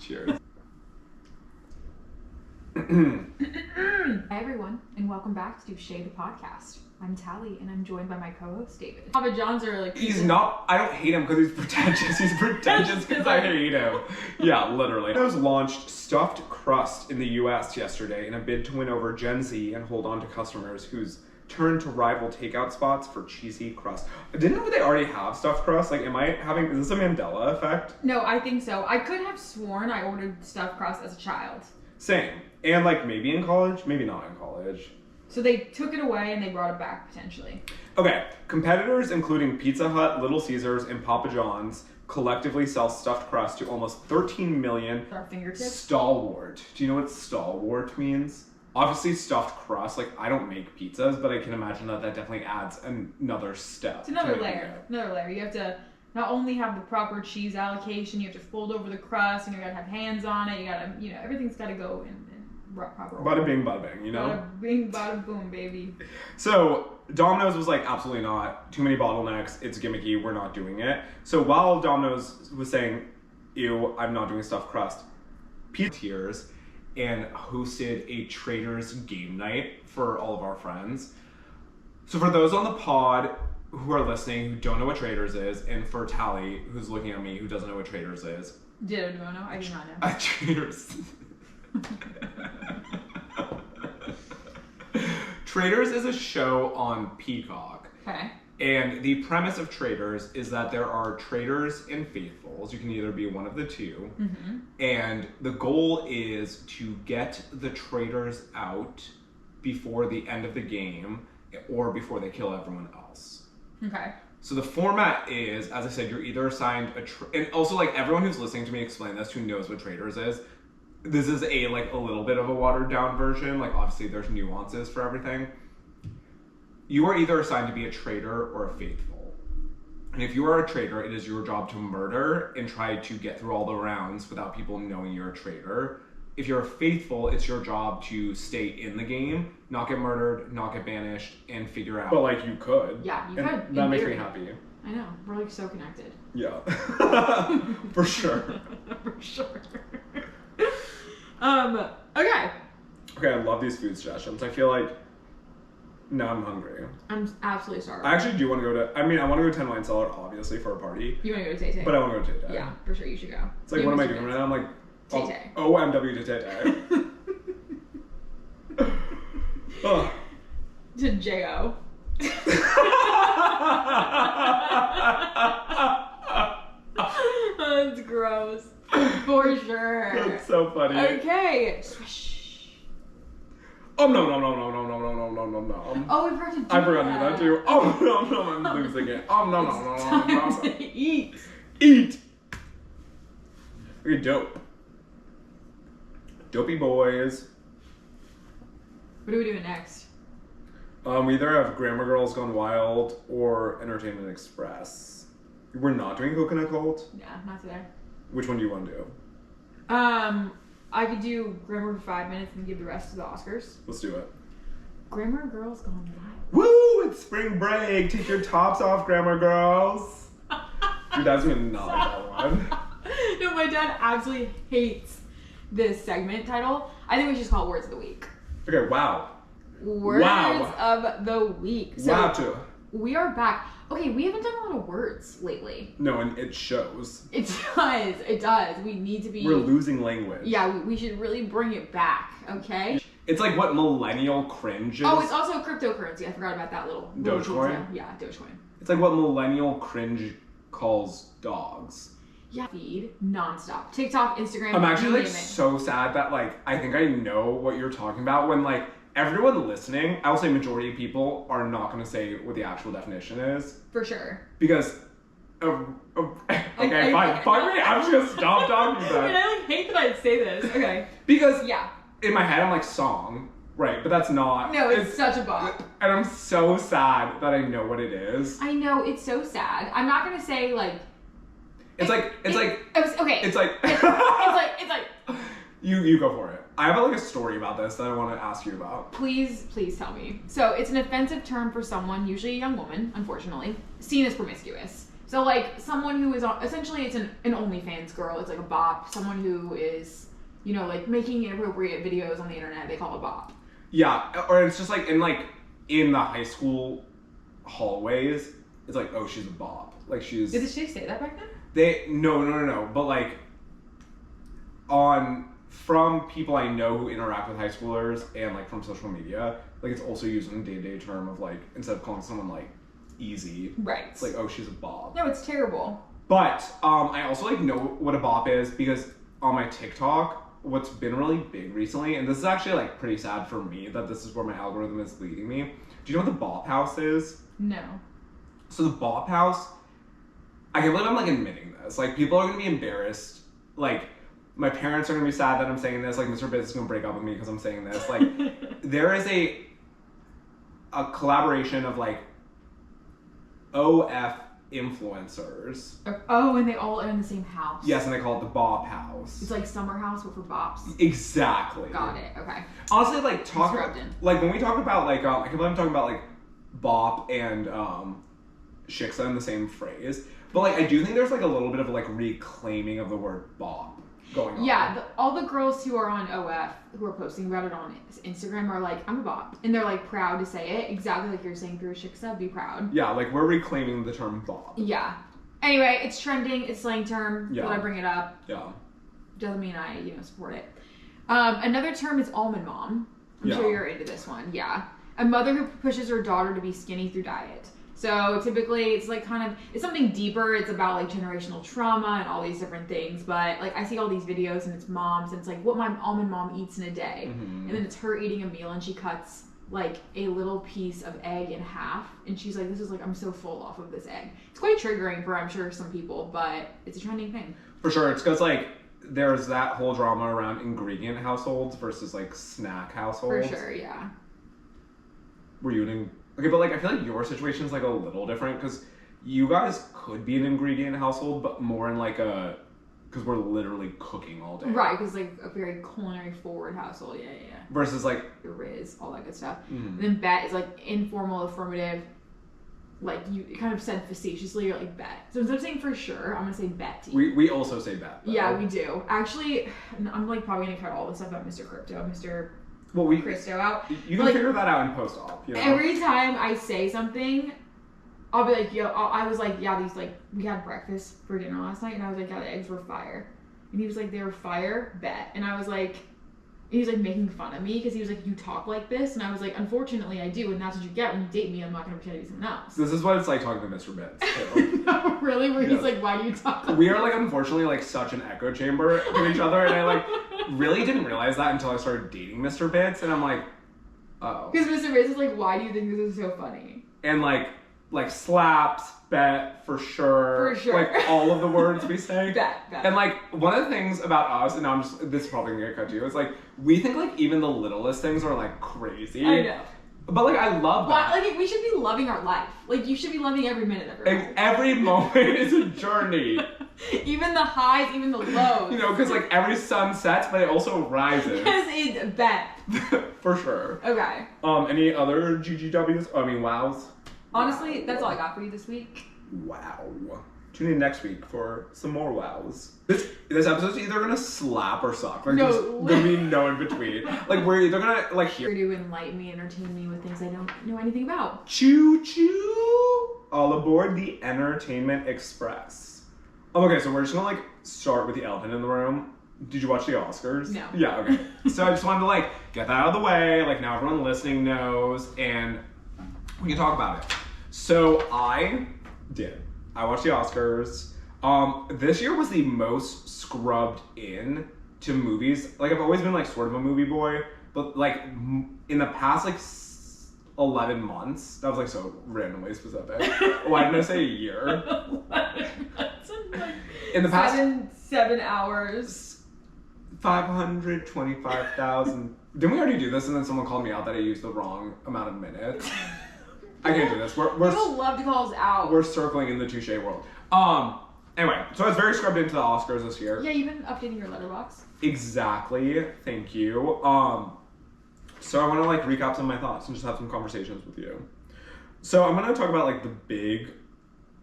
Cheers. Hi everyone, and welcome back to Shea the Podcast. I'm Tally, and I'm joined by my co-host David. Papa John's are like... He's not... I don't hate him because he's pretentious. He's pretentious because I hate him. Yeah, literally. Domino's launched stuffed crust in the US yesterday in a bid to win over Gen Z and hold on to customers whose turn to rival takeout spots for cheesy crust. Didn't know they already have stuffed crust? Like, is this a Mandela effect? No, I think so. I could have sworn I ordered stuffed crust as a child. Same. And like maybe in college, maybe not in college. So they took it away and they brought it back potentially. Okay, competitors including Pizza Hut, Little Caesars, and Papa John's collectively sell stuffed crust to almost 13 million. Our fingertips? Stalwart. Do you know what stalwart means? Obviously stuffed crust, like I don't make pizzas, but I can imagine that definitely adds another step. It's another layer. Another layer. You have to not only have the proper cheese allocation, you have to fold over the crust, and you gotta have hands on it, you gotta, everything's gotta go in proper order. Bada bing, bada bang, you know? Bada bing, bada boom, baby. So, Domino's was like, absolutely not. Too many bottlenecks, it's gimmicky, we're not doing it. So while Domino's was saying, ew, I'm not doing stuffed crust, Traitors and hosted a Traitors game night for all of our friends. So for those on the pod who are listening who don't know what Traitors is, and for Tally who's looking at me who doesn't know what Traitors is. DeVuono? I do not know. Traitors. Traitors is a show on Peacock. Okay. And the premise of Traitors is that there are traitors and faithfuls. You can either be one of the two. Mm-hmm. And the goal is to get the traitors out before the end of the game or before they kill everyone else. Okay. So the format is, as I said, you're either assigned and also like everyone who's listening to me explain this who knows what Traitors is, this is a little bit of a watered down version. Like obviously there's nuances for everything. You are either assigned to be a traitor or a faithful. And if you are a traitor, it is your job to murder and try to get through all the rounds without people knowing you're a traitor. If you're a faithful, it's your job to stay in the game, not get murdered, not get banished, and figure out. But like you could. Yeah, you could. That makes me happy. I know. We're like so connected. Yeah. For sure. For sure. Okay. Okay, I love these food suggestions. I feel like now I'm hungry. I'm absolutely starving. I actually do want to go to, I want to go to 10 Wine Cellar, obviously, for a party. You want to go to Tay Tay? But I want to go to Tay Tay. Yeah, for sure, you should go. It's like, what am I doing right now? I'm like, Tay Tay. OMW to Tay Tay. Oh. To J-O. That's gross. For sure. That's so funny. Okay. Swish. Oh, no. Oh, we forgot to do I forgot to do that too. Oh, no, I'm losing it. Oh, no. Time to eat. Eat. Okay, dope. Dopey boys. What are we doing next? We either have Grammar Girls Gone Wild or Entertainment Express. We're not doing Coconut Cult? Yeah, not today. Which one do you want to do? I could do Grammar for 5 minutes and give the rest to the Oscars. Let's do it. Grammar Girls Gone Wild. Woo! It's spring break. Take your tops off, Grammar Girls. Dude, that's gonna not like that one. No, my dad absolutely hates this segment title. I think we should just call it Words of the Week. Okay, wow. Words of the Week. So wow, too. We are back. Okay, we haven't done a lot of words lately. No, and it shows. It does. It does. We need to be... We're losing language. Yeah, we should really bring it back, okay? It's like what millennial cringe is. Oh, it's also cryptocurrency. I forgot about that little Dogecoin? Yeah, Dogecoin. It's like what millennial cringe calls dogs. Yeah, feed nonstop. TikTok, Instagram. I'm actually like so sad that like I think I know what you're talking about when like everyone listening, I will say majority of people are not going to say what the actual definition is. For sure. Because, okay, fine, I'm just going to stop talking about it. I mean, I like hate that I'd say this. Okay. Because yeah, in my head I'm like song, right? But that's not. No, it's such a bop. And I'm so sad that I know what it is. I know, it's so sad. I'm not going to say like. It's like. Okay. It's like. It's like. You go for it. I have like a story about this that I want to ask you about. Please tell me. So it's an offensive term for someone, usually a young woman, unfortunately, seen as promiscuous. So So, like, someone who is essentially it's an OnlyFans girl. It's like a bop. Someone who is, you know, like making inappropriate videos on the internet. They call it bop. Yeah, or it's just like in the high school hallways. It's like, oh, she's a bop. Like she's. Did she say that back then? No. But like, from people I know who interact with high schoolers and like from social media, like it's also used in a day-to-day term of like, instead of calling someone like easy, right? It's like, oh, she's a bop. No, it's terrible. But I also like know what a bop is because on my TikTok, what's been really big recently, and this is actually like pretty sad for me that this is where my algorithm is leading me. Do you know what the bop house is? No. So the bop house, I can't believe I'm like admitting this. Like people are gonna be embarrassed. Like my parents are gonna be sad that I'm saying this. Like Mr. Biz is gonna break up with me because I'm saying this. Like there is a collaboration of like OF influencers. Oh, and they all are in the same house. Yes, and they call it the Bop House. It's like Summer House, but for bops. Exactly. Got it. Okay. Honestly, like like when we talk about like I can believe I'm talking about like Bop and Shiksa in the same phrase, but like I do think there's like a little bit of like reclaiming of the word Bop going on. Yeah, all the girls who are on OF who are posting about it on Instagram are like, I'm a bop, and they're like proud to say it, exactly like you're saying through Shiksa, be proud. Yeah, like we're reclaiming the term Bop. Yeah. Anyway, it's trending, it's slang term. Yeah. But I bring it up. Yeah. Doesn't mean I, support it. Another term is almond mom. I'm sure you're into this one. Yeah. A mother who pushes her daughter to be skinny through diet. So typically it's like it's something deeper. It's about like generational trauma and all these different things. But like I see all these videos and it's moms and it's like what my almond mom eats in a day. Mm-hmm. And then it's her eating a meal and she cuts like a little piece of egg in half. And she's like, this is like, I'm so full off of this egg. It's quite triggering for I'm sure some people, but it's a trending thing. For sure. It's because like there's that whole drama around ingredient households versus like snack households. For sure, yeah. Were you okay, but like I feel like your situation is like a little different because you guys could be an ingredient household, but more in like because we're literally cooking all day. Right, because like a very culinary forward household, yeah. Versus like the Riz, all that good stuff. Mm-hmm. And then bet is like informal, affirmative. Like you kind of said facetiously, you're like bet. So instead of saying for sure, I'm gonna say bet to you. We also say bet. Though. Yeah, we do. Actually, I'm like probably gonna cut all the stuff about Mr. Crypto, Mr. Christo out. You can figure that out in post-op. You know? Every time I say something, I'll be like, yo, I was like, yeah, these like, we had breakfast for dinner last night, and I was like, yeah, the eggs were fire. And he was like, they were fire, bet. And I was like, he was like making fun of me because he was like, you talk like this, and I was like, unfortunately I do, and that's what you get when you date me. I'm not gonna pretend to be someone else. This is what it's like talking to Mr. Bits too. No, really, where he's like, why do you talk like we are like unfortunately like such an echo chamber to each other, and I like really didn't realize that until I started dating Mr. Bits, and I'm like, oh. Because Mr. Bits is like, why do you think this is so funny? And like slaps, bet, for sure. For sure. Like all of the words we say. Bet. And like one of the things about us, and now this is probably gonna get cut to you, is like we think like even the littlest things are like crazy. I know. But like I love that. Like we should be loving our life. Like you should be loving every minute of your life. Every moment is a journey. Even the highs, even the lows. You know, because like every sun sets, but it also rises. Because it's bet. For sure. Okay. Any other GGWs? I mean, wows? Honestly, that's all I got for you this week. Wow. Tune in next week for some more wows. This episode's either gonna slap or suck. Like there's gonna be no in between. Like we're either gonna like hear to enlighten me, entertain me with things I don't know anything about. Choo choo! All aboard the Entertainment Express. Okay, so we're just gonna like start with the elephant in the room. Did you watch the Oscars? No. Yeah, okay. So I just wanted to like get that out of the way. Like now everyone listening knows, and we can talk about it. So I watched the Oscars. This year was the most scrubbed in to movies. Like I've always been like sort of a movie boy, but like in the past like 11 months, that was like so randomly specific. Why didn't I say a year? 11 months and like in the past 7 hours. 525,000. Didn't we already do this? And then someone called me out that I used the wrong amount of minutes. I can't do this. People love to call us out. We're circling in the touche world. Anyway, so I was very scrubbed into the Oscars this year. Yeah, you've been updating your letterbox. Exactly. Thank you. So I want to like recap some of my thoughts and just have some conversations with you. So I'm going to talk about like the big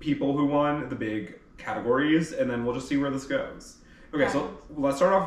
people who won, the big categories, and then we'll just see where this goes. Okay, so let's start off with